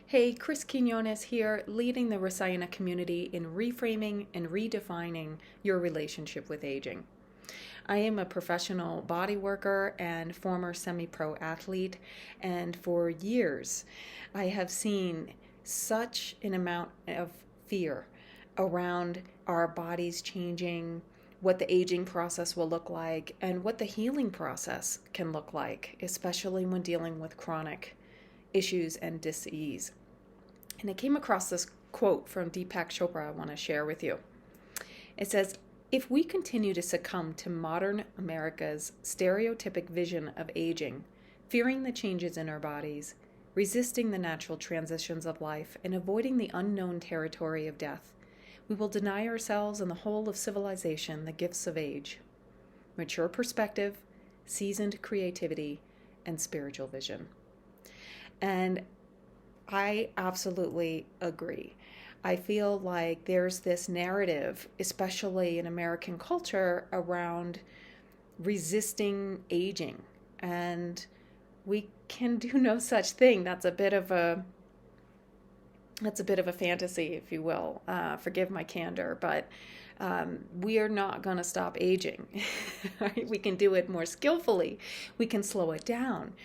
Hey, Chris Quinones here, leading the Rasaina community in reframing and redefining your relationship with aging. I am a professional body worker and former semi pro athlete, and for years I have seen such an amount of fear around our bodies changing, what the aging process will look like, and what the healing process can look like, especially when dealing with chronic issues and dis-ease. And I came across this quote from Deepak Chopra I want to share with you. It says, "If we continue to succumb to modern America's stereotypic vision of aging, fearing the changes in our bodies, resisting the natural transitions of life, and avoiding the unknown territory of death, we will deny ourselves and the whole of civilization the gifts of age, mature perspective, seasoned creativity, and spiritual vision." And I absolutely agree. I feel like there's this narrative, especially in American culture, around resisting aging. And we can do no such thing. That's a bit of a fantasy, if you will. Forgive my candor, but we are not going to stop aging. Right? We can do it more skillfully. We can slow it down.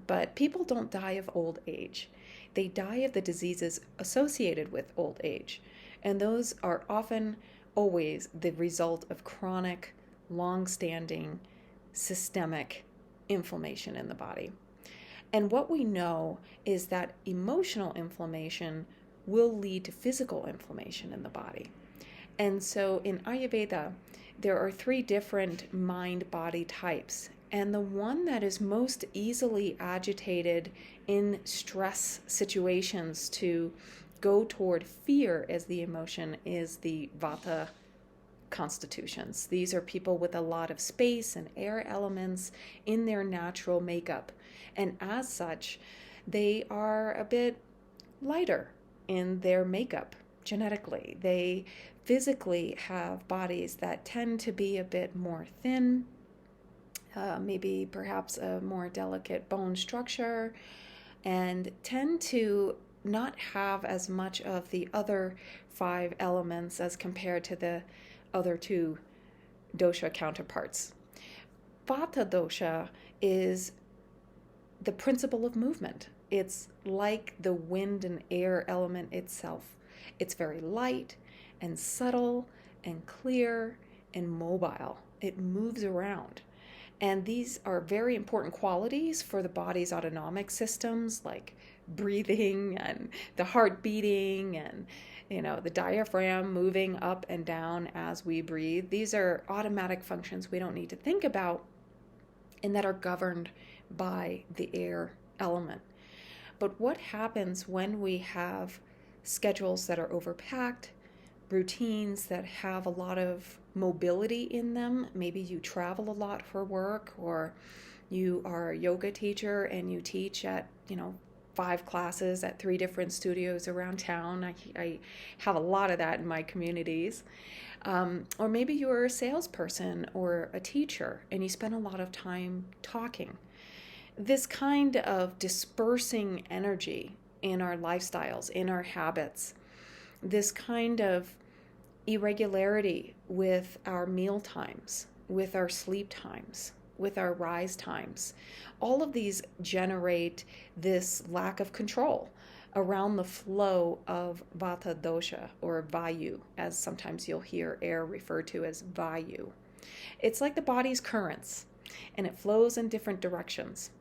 But people don't die of old age. They die of the diseases associated with old age. And those are often always the result of chronic, long-standing, systemic inflammation in the body. And what we know is that emotional inflammation will lead to physical inflammation in the body. And so in Ayurveda, there are 3 different mind-body types. And the one that is most easily agitated in stress situations to go toward fear as the emotion is the Vata constitutions. These are people with a lot of space and air elements in their natural makeup. And as such, they are a bit lighter in their makeup genetically. They physically have bodies that tend to be a bit more thin, maybe perhaps a more delicate bone structure, and tend to not have as much of the other 5 elements as compared to the other 2 dosha counterparts. Vata dosha is the principle of movement. It's like the wind and air element itself. It's very light and subtle and clear and mobile. It moves around. And these are very important qualities for the body's autonomic systems, like breathing and the heart beating and the diaphragm moving up and down as we breathe. These are automatic functions we don't need to think about and that are governed by the air element. But what happens when we have schedules that are overpacked, routines that have a lot of mobility in them? Maybe you travel a lot for work, or you are a yoga teacher and you teach at 5 classes at 3 different studios around town. I have a lot of that in my communities. Or maybe you're a salesperson or a teacher and you spend a lot of time talking. This kind of dispersing energy in our lifestyles, in our habits, this kind of irregularity with our meal times, with our sleep times, with our rise times. All of these generate this lack of control around the flow of Vata dosha, or Vayu, as sometimes you'll hear air referred to as Vayu. It's like the body's currents, and it flows in different directions.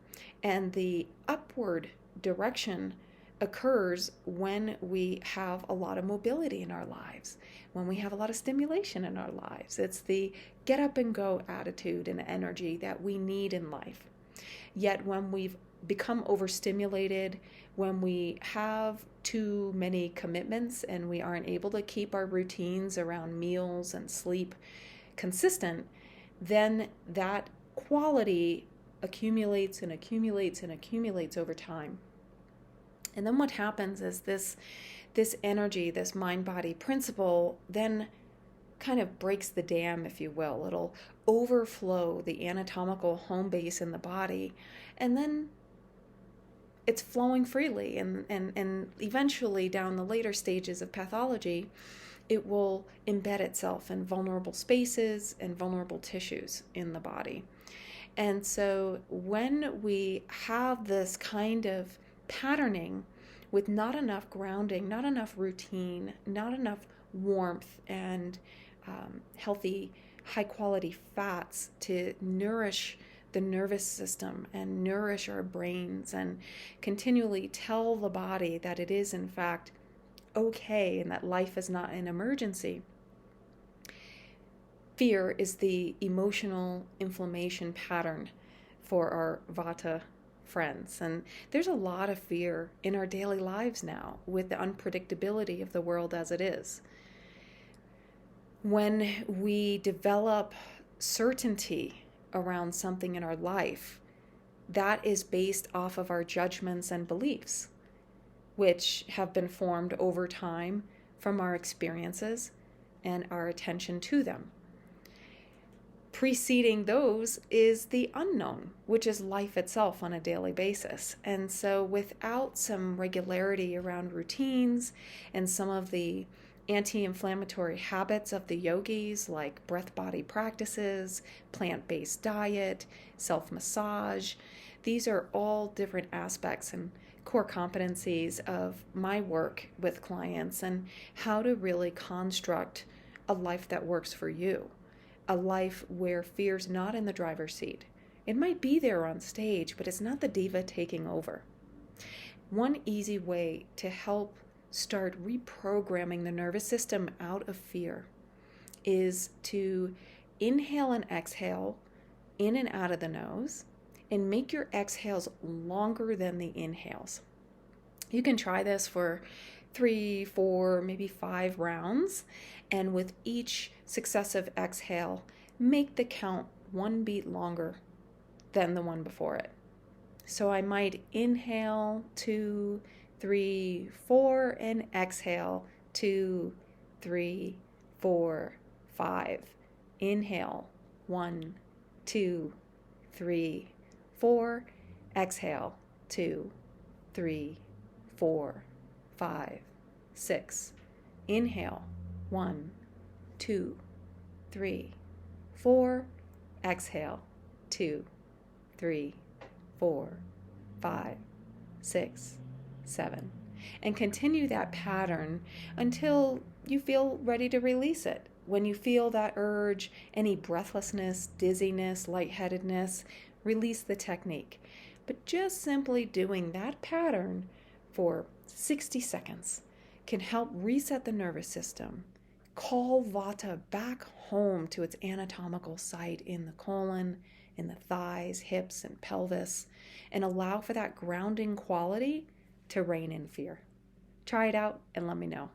And the upward direction occurs when we have a lot of mobility in our lives, when we have a lot of stimulation in our lives. It's the get up and go attitude and energy that we need in life. Yet when we've become overstimulated, when we have too many commitments and we aren't able to keep our routines around meals and sleep consistent, then that quality accumulates and accumulates and accumulates over time. And then what happens is this energy, this mind-body principle, then kind of breaks the dam, if you will. It'll overflow the anatomical home base in the body, and then it's flowing freely, and eventually down the later stages of pathology, it will embed itself in vulnerable spaces and vulnerable tissues in the body. And so when we have this kind of patterning with not enough grounding, not enough routine, not enough warmth and healthy, high quality fats to nourish the nervous system and nourish our brains and continually tell the body that it is in fact okay and that life is not an emergency. Fear is the emotional inflammation pattern for our Vata friends. And there's a lot of fear in our daily lives now with the unpredictability of the world as it is. When we develop certainty around something in our life, that is based off of our judgments and beliefs, which have been formed over time from our experiences and our attention to them. Preceding those is the unknown, which is life itself on a daily basis. And so without some regularity around routines and some of the anti-inflammatory habits of the yogis, like breath body practices, plant-based diet, self-massage, these are all different aspects and core competencies of my work with clients and how to really construct a life that works for you. A life where fear's not in the driver's seat. It might be there on stage, but it's not the diva taking over. One easy way to help start reprogramming the nervous system out of fear is to inhale and exhale in and out of the nose and make your exhales longer than the inhales. You can try this for 3, 4, maybe 5 rounds, and with each successive exhale, make the count 1 beat longer than the one before it. So I might inhale 2, 3, 4, and exhale 2, 3, 4, 5. Inhale 1, 2, 3, 4. Exhale 2, 3, 4, 5, 6. Inhale 1, 2, 3, 4. Exhale 2, 3, 4, 5, 6, 7. And continue that pattern until you feel ready to release it. When you feel that urge, any breathlessness, dizziness, lightheadedness, release the technique. But just simply doing that pattern for 60 seconds can help reset the nervous system, call Vata back home to its anatomical site in the colon, in the thighs, hips, and pelvis, and allow for that grounding quality to reign in fear. Try it out and let me know.